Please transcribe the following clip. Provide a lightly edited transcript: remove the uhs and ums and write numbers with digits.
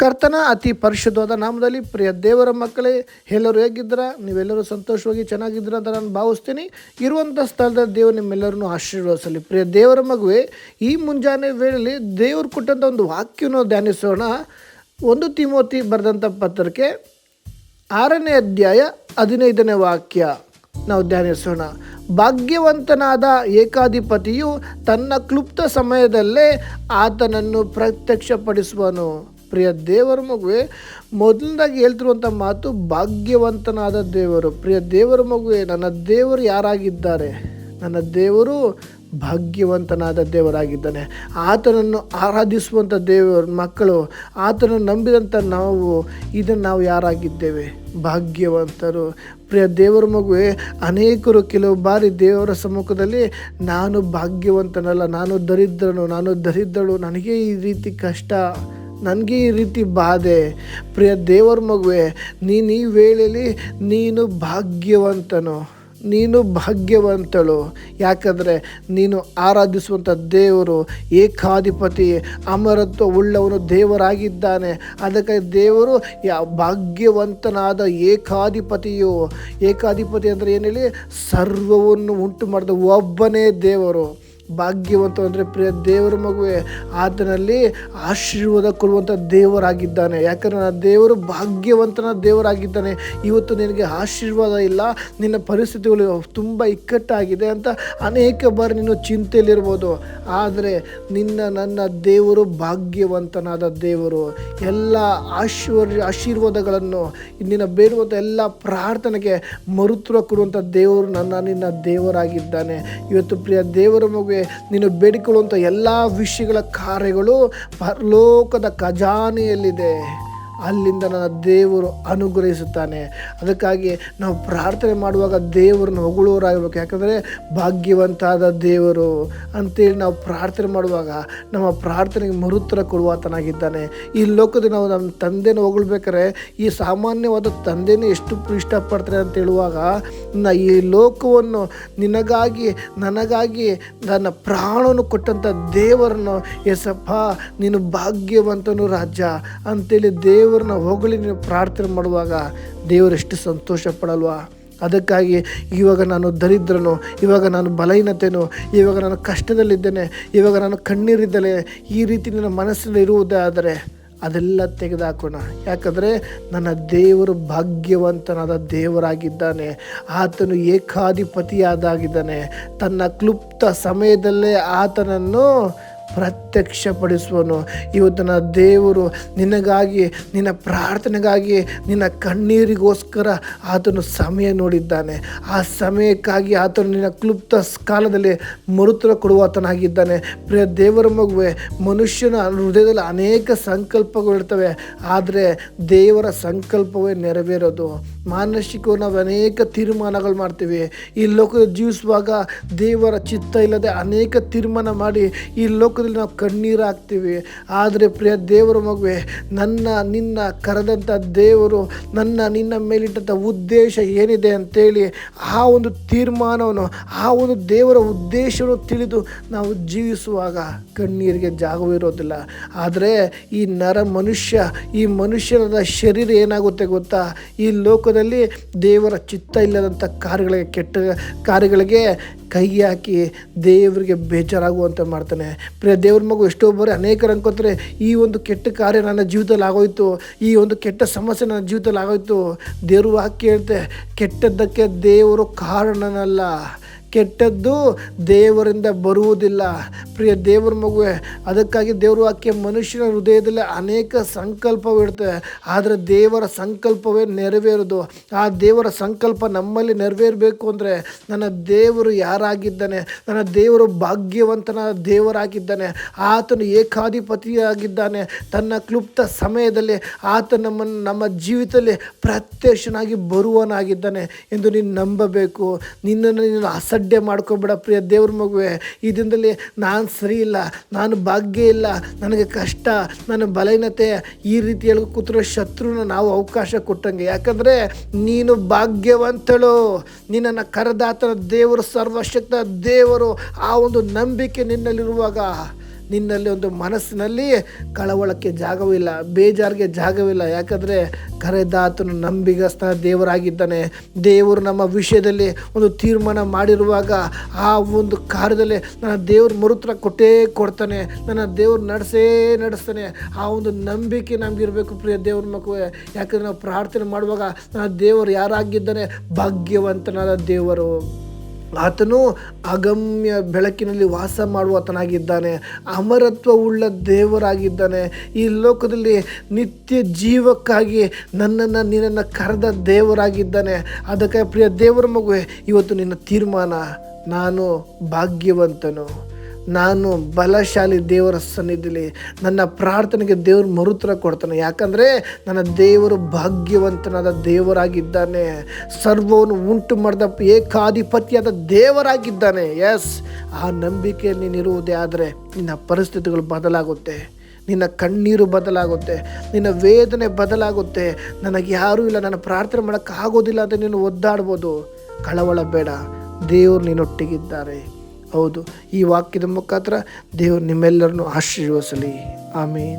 ಕರ್ತನ ಅತಿ ಪರಿಶುದ್ಧವಾದ ನಾಮದಲ್ಲಿ ಪ್ರಿಯ ದೇವರ ಮಕ್ಕಳೇ, ಎಲ್ಲರೂ ಹೇಗಿದ್ದೀರಾ? ನೀವೆಲ್ಲರೂ ಸಂತೋಷವಾಗಿ ಚೆನ್ನಾಗಿದ್ದೀರ ಅಂತ ನಾನು ಭಾವಿಸ್ತೀನಿ. ಇರುವಂಥ ಸ್ಥಳದಲ್ಲಿ ದೇವರು ನಿಮ್ಮೆಲ್ಲರನ್ನು ಆಶೀರ್ವದಿಸಲಿ. ಪ್ರಿಯ ದೇವರ ಮಗುವೆ, ಈ ಮುಂಜಾನೆ ವೇಳೆಯಲ್ಲಿ ದೇವರು ಕೊಟ್ಟಂಥ ಒಂದು ವಾಕ್ಯವನ್ನು ಧ್ಯಾನಿಸೋಣ. 1 ತಿಮೋತಿ ಬರೆದಂಥ ಪತ್ರಕ್ಕೆ 6ನೇ ಅಧ್ಯಾಯ 15ನೇ ವಾಕ್ಯ ನಾವು ಧ್ಯಾನಿಸೋಣ. ಭಾಗ್ಯವಂತನಾದ ಏಕಾಧಿಪತಿಯು ತನ್ನ ಕ್ಲುಪ್ತ ಸಮಯದಲ್ಲೇ ಆತನನ್ನು ಪ್ರತ್ಯಕ್ಷಪಡಿಸುವನು. ಪ್ರಿಯ ದೇವರ ಮಗುವೆ, ಮೊದಲದಾಗಿ ಹೇಳ್ತಿರುವಂಥ ಮಾತು ಭಾಗ್ಯವಂತನಾದ ದೇವರು. ಪ್ರಿಯ ದೇವರ ಮಗುವೆ, ನನ್ನ ದೇವರು ಯಾರಾಗಿದ್ದಾರೆ? ನನ್ನ ದೇವರು ಭಾಗ್ಯವಂತನಾದ ದೇವರಾಗಿದ್ದಾನೆ. ಆತನನ್ನು ಆರಾಧಿಸುವಂಥ ದೇವರ ಮಕ್ಕಳು, ಆತನನ್ನು ನಂಬಿದಂಥ ನಾವು ಯಾರಾಗಿದ್ದೇವೆ? ಭಾಗ್ಯವಂತರು. ಪ್ರಿಯ ದೇವರ ಮಗುವೆ, ಅನೇಕರು ಕೆಲವು ಬಾರಿ ದೇವರ ಸಮ್ಮುಖದಲ್ಲಿ ನಾನು ಭಾಗ್ಯವಂತನಲ್ಲ, ನಾನು ದರಿದ್ರಳು, ನನಗೆ ಈ ರೀತಿ ಕಷ್ಟ, ನನಗೆ ಈ ರೀತಿ ಬಾಧೆ. ಪ್ರಿಯ ದೇವರ ಮಗುವೆ, ನೀನು ಈ ವೇಳೆಯಲ್ಲಿ ನೀನು ಭಾಗ್ಯವಂತಳು. ಯಾಕಂದರೆ ನೀನು ಆರಾಧಿಸುವಂಥ ದೇವರು ಏಕಾಧಿಪತಿ, ಅಮರತ್ವ ಉಳ್ಳವನು ದೇವರಾಗಿದ್ದಾನೆ. ಅದಕ್ಕೆ ದೇವರು ಭಾಗ್ಯವಂತನಾದ ಏಕಾಧಿಪತಿ ಅಂದರೆ ಏನು ಹೇಳಿ? ಸರ್ವವನ್ನು ಉಂಟು ಮಾಡಿದ ಒಬ್ಬನೇ ದೇವರು. ಭಾಗ್ಯವಂತ ಅಂದರೆ ಪ್ರಿಯ ದೇವರ ಮಗುವೆ, ಆತನಲ್ಲಿ ಆಶೀರ್ವಾದ ಕೊಡುವಂಥ ದೇವರಾಗಿದ್ದಾನೆ. ಯಾಕಂದರೆ ನನ್ನ ದೇವರು ಭಾಗ್ಯವಂತನ ದೇವರಾಗಿದ್ದಾನೆ. ಇವತ್ತು ನಿನಗೆ ಆಶೀರ್ವಾದ ಇಲ್ಲ, ನಿನ್ನ ಪರಿಸ್ಥಿತಿಗಳು ತುಂಬ ಇಕ್ಕಟ್ಟಾಗಿದೆ ಅಂತ ಅನೇಕ ಬಾರಿ ನೀನು ಚಿಂತೆಯಲ್ಲಿರ್ಬೋದು. ಆದರೆ ನನ್ನ ದೇವರು ಭಾಗ್ಯವಂತನಾದ ದೇವರು. ಎಲ್ಲ ಆಶೀರ್ವಾದಗಳನ್ನು ನಿನ್ನ ಬೇಡುವಂಥ ಎಲ್ಲ ಪ್ರಾರ್ಥನೆಗೆ ಮರುತ್ವ ಕೊಡುವಂಥ ದೇವರು ನಿನ್ನ ದೇವರಾಗಿದ್ದಾನೆ. ಇವತ್ತು ಪ್ರಿಯ ದೇವರ ಮಗುವೆ, ನೀನು ಬೇಡಿಕೊಳ್ಳುವಂಥ ಎಲ್ಲ ವಿಷಯಗಳ ಕಾರ್ಯಗಳು ಪರಲೋಕದ ಖಜಾನೆಯಲ್ಲಿದೆ. ಅಲ್ಲಿಂದ ನನ್ನ ದೇವರು ಅನುಗ್ರಹಿಸುತ್ತಾನೆ. ಅದಕ್ಕಾಗಿ ನಾವು ಪ್ರಾರ್ಥನೆ ಮಾಡುವಾಗ ದೇವರನ್ನು ಹೊಗಳುವರಾಗಬೇಕು. ಯಾಕಂದರೆ ಭಾಗ್ಯವಂತಾದ ದೇವರು ಅಂತೇಳಿ ನಾವು ಪ್ರಾರ್ಥನೆ ಮಾಡುವಾಗ ನಮ್ಮ ಪ್ರಾರ್ಥನೆಗೆ ಮರುತ್ತರ ಕೊಡುವಾತನಾಗಿದ್ದಾನೆ. ಈ ಲೋಕದಲ್ಲಿ ನಾವು ನಮ್ಮ ತಂದೆನ ಹೊಗಳ್ಬೇಕಾದ್ರೆ ಈ ಸಾಮಾನ್ಯವಾದ ತಂದೆನೇ ಎಷ್ಟು ಇಷ್ಟಪಡ್ತಾರೆ ಅಂತ ಹೇಳುವಾಗ, ಈ ಲೋಕವನ್ನು ನಿನಗಾಗಿ ನನಗಾಗಿ ನನ್ನ ಪ್ರಾಣವನ್ನು ಕೊಟ್ಟಂಥ ದೇವರನ್ನು, ಎಸಪ್ಪ ನೀನು ಭಾಗ್ಯವಂತನು ರಾಜ ಅಂತೇಳಿ ದೇವರನ್ನ ಹೊಗಳಿ ನೀನು ಪ್ರಾರ್ಥನೆ ಮಾಡುವಾಗ ದೇವರೆಷ್ಟು ಸಂತೋಷ ಪಡಲ್ವಾ? ಅದಕ್ಕಾಗಿ ಇವಾಗ ನಾನು ದರಿದ್ರನು, ಇವಾಗ ನಾನು ಬಲಹೀನತೆನು, ಇವಾಗ ನಾನು ಕಷ್ಟದಲ್ಲಿದ್ದೇನೆ, ಇವಾಗ ನಾನು ಕಣ್ಣೀರಿದ್ದಲೆ, ಈ ರೀತಿ ನನ್ನ ಮನಸ್ಸಲ್ಲಿ ಇರುವುದೇ ಆದರೆ ಅದೆಲ್ಲ ತೆಗೆದುಹಾಕೋಣ. ಯಾಕಂದರೆ ನನ್ನ ದೇವರು ಭಾಗ್ಯವಂತನಾದ ದೇವರಾಗಿದ್ದಾನೆ. ಆತನು ಏಕಾಧಿಪತಿಯಾದಾಗಿದ್ದಾನೆ. ತನ್ನ ಕ್ಲುಪ್ತ ಸಮಯದಲ್ಲೇ ಆತನನ್ನು ಪ್ರತ್ಯಕ್ಷಪಡಿಸುವನು. ಇವತ್ತು ನನ್ನ ದೇವರು ನಿನಗಾಗಿ, ನಿನ್ನ ಪ್ರಾರ್ಥನೆಗಾಗಿ, ನಿನ್ನ ಕಣ್ಣೀರಿಗೋಸ್ಕರ ಆತನು ಸಮಯ ನೋಡಿದ್ದಾನೆ. ಆ ಸಮಯಕ್ಕಾಗಿ ಆತನು ನಿನ್ನ ಕ್ಲುಪ್ತ ಕಾಲದಲ್ಲಿ ಮರುತ್ತರ ಕೊಡುವಾತನಾಗಿದ್ದಾನೆ. ಪ್ರಿಯ ದೇವರ ಮಗುವೆ, ಮನುಷ್ಯನ ಹೃದಯದಲ್ಲಿ ಅನೇಕ ಸಂಕಲ್ಪಗಳಿರ್ತವೆ, ಆದರೆ ದೇವರ ಸಂಕಲ್ಪವೇ ನೆರವೇರೋದು. ಮಾನಸಿಕವಾಗಿ ನಾವು ಅನೇಕ ತೀರ್ಮಾನಗಳು ಮಾಡ್ತೀವಿ. ಈ ಲೋಕದಲ್ಲಿ ಜೀವಿಸುವಾಗ ದೇವರ ಚಿತ್ತ ಇಲ್ಲದೆ ಅನೇಕ ತೀರ್ಮಾನ ಮಾಡಿ ಈ ಲೋಕದಲ್ಲಿ ನಾವು ಕಣ್ಣೀರು ಹಾಕ್ತೀವಿ. ಆದರೆ ಪ್ರಿಯ ದೇವರ ಮಗುವೆ, ನಿನ್ನ ಕರೆದಂಥ ದೇವರು ನಿನ್ನ ಮೇಲಿಟ್ಟಂಥ ಉದ್ದೇಶ ಏನಿದೆ ಅಂತೇಳಿ ಆ ಒಂದು ತೀರ್ಮಾನವನ್ನು, ಆ ಒಂದು ದೇವರ ಉದ್ದೇಶವನ್ನು ತಿಳಿದು ನಾವು ಜೀವಿಸುವಾಗ ಕಣ್ಣೀರಿಗೆ ಜಾಗವಿರೋದಿಲ್ಲ. ಆದರೆ ಈ ಈ ಮನುಷ್ಯನ ಶರೀರ ಏನಾಗುತ್ತೆ ಗೊತ್ತಾ? ಈ ಲೋಕದಲ್ಲಿ ದೇವರ ಚಿತ್ತ ಇಲ್ಲದಂಥ ಕೆಟ್ಟ ಕಾರ್ಯಗಳಿಗೆ ಕೈ ಹಾಕಿ ದೇವರಿಗೆ ಬೇಜಾರಾಗುವಂತೆ ಮಾಡ್ತಾನೆ. ಪ್ರಿಯ ದೇವ್ರ ಮಗು, ಎಷ್ಟೋ ಬಾರಿ ಅನೇಕರು ಅನ್ಕೋತಾರೆ, ಈ ಒಂದು ಕೆಟ್ಟ ಕಾರ್ಯ ನನ್ನ ಜೀವಿತದಲ್ಲಿ ಆಗೋಯ್ತು, ಈ ಒಂದು ಕೆಟ್ಟ ಸಮಸ್ಯೆ ನನ್ನ ಜೀವಿತದಲ್ಲಿ ಆಗೋಯ್ತು. ದೇವ್ರ ವಾಕ್ಯ ಹೇಳ್ತೆ, ಕೆಟ್ಟದ್ದಕ್ಕೆ ದೇವರು ಕಾರಣನಲ್ಲ, ಕೆಟ್ಟದ್ದು ದೇವರಿಂದ ಬರುವುದಿಲ್ಲ. ಪ್ರಿಯ ದೇವರ ಮಗುವೆ, ಅದಕ್ಕಾಗಿ ದೇವರ ವಾಕ್ಯ ಮನುಷ್ಯನ ಹೃದಯದಲ್ಲಿ ಅನೇಕ ಸಂಕಲ್ಪವಿರ್ತವೆ, ಆದರೆ ದೇವರ ಸಂಕಲ್ಪವೇ ನೆರವೇರೋದು. ಆ ದೇವರ ಸಂಕಲ್ಪ ನಮ್ಮಲ್ಲಿ ನೆರವೇರಬೇಕು ಅಂದರೆ ನನ್ನ ದೇವರು ಯಾರಾಗಿದ್ದಾನೆ? ನನ್ನ ದೇವರು ಭಾಗ್ಯವಂತನ ದೇವರಾಗಿದ್ದಾನೆ. ಆತನು ಏಕಾಧಿಪತಿಯಾಗಿದ್ದಾನೆ. ತನ್ನ ಕ್ಲುಪ್ತ ಸಮಯದಲ್ಲಿ ಆತ ನಮ್ಮ ಜೀವಿತದಲ್ಲಿ ಪ್ರತ್ಯಕ್ಷನಾಗಿ ಬರುವನಾಗಿದ್ದಾನೆ ಎಂದು ನೀನು ನಂಬಬೇಕು. ನಿನ್ನನ್ನು ನೀನು ಅಸಡ್ಡೆ ಮಾಡ್ಕೊಬೇಡ. ಪ್ರಿಯ ದೇವ್ರ ಮಗುವೆ, ಈ ದಿನದಲ್ಲಿ ನಾನು ಸರಿ ಇಲ್ಲ, ನಾನು ಭಾಗ್ಯ ಇಲ್ಲ, ನನಗೆ ಕಷ್ಟ, ನನ್ನ ಬಲಹೀನತೆ, ಈ ರೀತಿ ಹೇಳಿ ಕೂತಿರೋ ಶತ್ರುನ ನಾವು ಅವಕಾಶ ಕೊಟ್ಟಂಗೆ. ಯಾಕಂದರೆ ನೀನು ಭಾಗ್ಯವಂತಳು. ನಿನ್ನನ್ನು ಕರೆದಾತನ ದೇವರು, ಸರ್ವಶಕ್ತ ದೇವರು, ಆ ಒಂದು ನಂಬಿಕೆ ನಿನ್ನಲ್ಲಿರುವಾಗ ನಿನ್ನಲ್ಲಿ ಒಂದು ಮನಸ್ಸಿನಲ್ಲಿ ಕಳವಳಕ್ಕೆ ಜಾಗವಿಲ್ಲ, ಬೇಜಾರಿಗೆ ಜಾಗವಿಲ್ಲ. ಯಾಕಂದರೆ ಕರೆದಾತನು ನಂಬಿಗಸ್ತ ದೇವರಾಗಿದ್ದಾನೆ. ದೇವರು ನಮ್ಮ ವಿಷಯದಲ್ಲಿ ಒಂದು ತೀರ್ಮಾನ ಮಾಡಿರುವಾಗ ಆ ಒಂದು ಕಾರ್ಯದಲ್ಲಿ ನನ್ನ ದೇವರು ಮರುತ್ರ ಕೊಟ್ಟೇ ಕೊಡ್ತಾನೆ, ನನ್ನ ದೇವರು ನಡೆಸ್ತಾನೆ. ಆ ಒಂದು ನಂಬಿಕೆ ನಮಗಿರಬೇಕು ಪ್ರಿಯ ದೇವ್ರ ಮಕ್ಕಳೇ. ಯಾಕಂದರೆ ನಾವು ಪ್ರಾರ್ಥನೆ ಮಾಡುವಾಗ ನನ್ನ ದೇವರು ಯಾರಾಗಿದ್ದಾನೆ? ಭಾಗ್ಯವಂತನಾದ ದೇವರು. ಆತನು ಅಗಮ್ಯ ಬೆಳಕಿನಲ್ಲಿ ವಾಸ ಮಾಡುವಾತನಾಗಿದ್ದಾನೆ, ಅಮರತ್ವವುಳ್ಳ ದೇವರಾಗಿದ್ದಾನೆ. ಈ ಲೋಕದಲ್ಲಿ ನಿತ್ಯ ಜೀವಕ್ಕಾಗಿ ನಿನ್ನನ್ನು ಕರೆದ ದೇವರಾಗಿದ್ದಾನೆ. ಅದಕ್ಕೆ ಪ್ರಿಯ ದೇವರ ಮಗುವೆ, ಇವತ್ತು ನಿನ್ನ ತೀರ್ಮಾನ, ನಾನು ಭಾಗ್ಯವಂತನು, ನಾನು ಬಲಶಾಲಿ ದೇವರ ಸನ್ನಿಧಿಲಿ ನನ್ನ ಪ್ರಾರ್ಥನೆಗೆ ದೇವರು ಮರುತ್ತರ ಕೊಡ್ತಾನೆ. ಯಾಕಂದರೆ ನನ್ನ ದೇವರು ಭಾಗ್ಯವಂತನಾದ ದೇವರಾಗಿದ್ದಾನೆ, ಸರ್ವವನ್ನು ಉಂಟು ಮಾಡಿದ ಏಕಾಧಿಪತಿಯಾದ ದೇವರಾಗಿದ್ದಾನೆ. ಎಸ್, ಆ ನಂಬಿಕೆ ನೀನಿರುವುದೇ ಆದರೆ ನಿನ್ನ ಪರಿಸ್ಥಿತಿಗಳು ಬದಲಾಗುತ್ತೆ, ನಿನ್ನ ಕಣ್ಣೀರು ಬದಲಾಗುತ್ತೆ, ನಿನ್ನ ವೇದನೆ ಬದಲಾಗುತ್ತೆ. ನನಗೆ ಯಾರೂ ಇಲ್ಲ, ನನ್ನ ಪ್ರಾರ್ಥನೆ ಮಾಡೋಕ್ಕಾಗೋದಿಲ್ಲ ಅಂತ ನೀನು ಒದ್ದಾಡ್ಬೋದು. ಕಳವಳ ಬೇಡ, ದೇವರು ನಿನ್ನೊಟ್ಟಿಗಿದ್ದಾರೆ. ಹೌದು, ಈ ವಾಕ್ಯದ ಮುಖಾಂತರ ದೇವರು ನಿಮ್ಮೆಲ್ಲರನ್ನು ಆಶೀರ್ವದಿಸಲಿ. ಆಮೇನ್.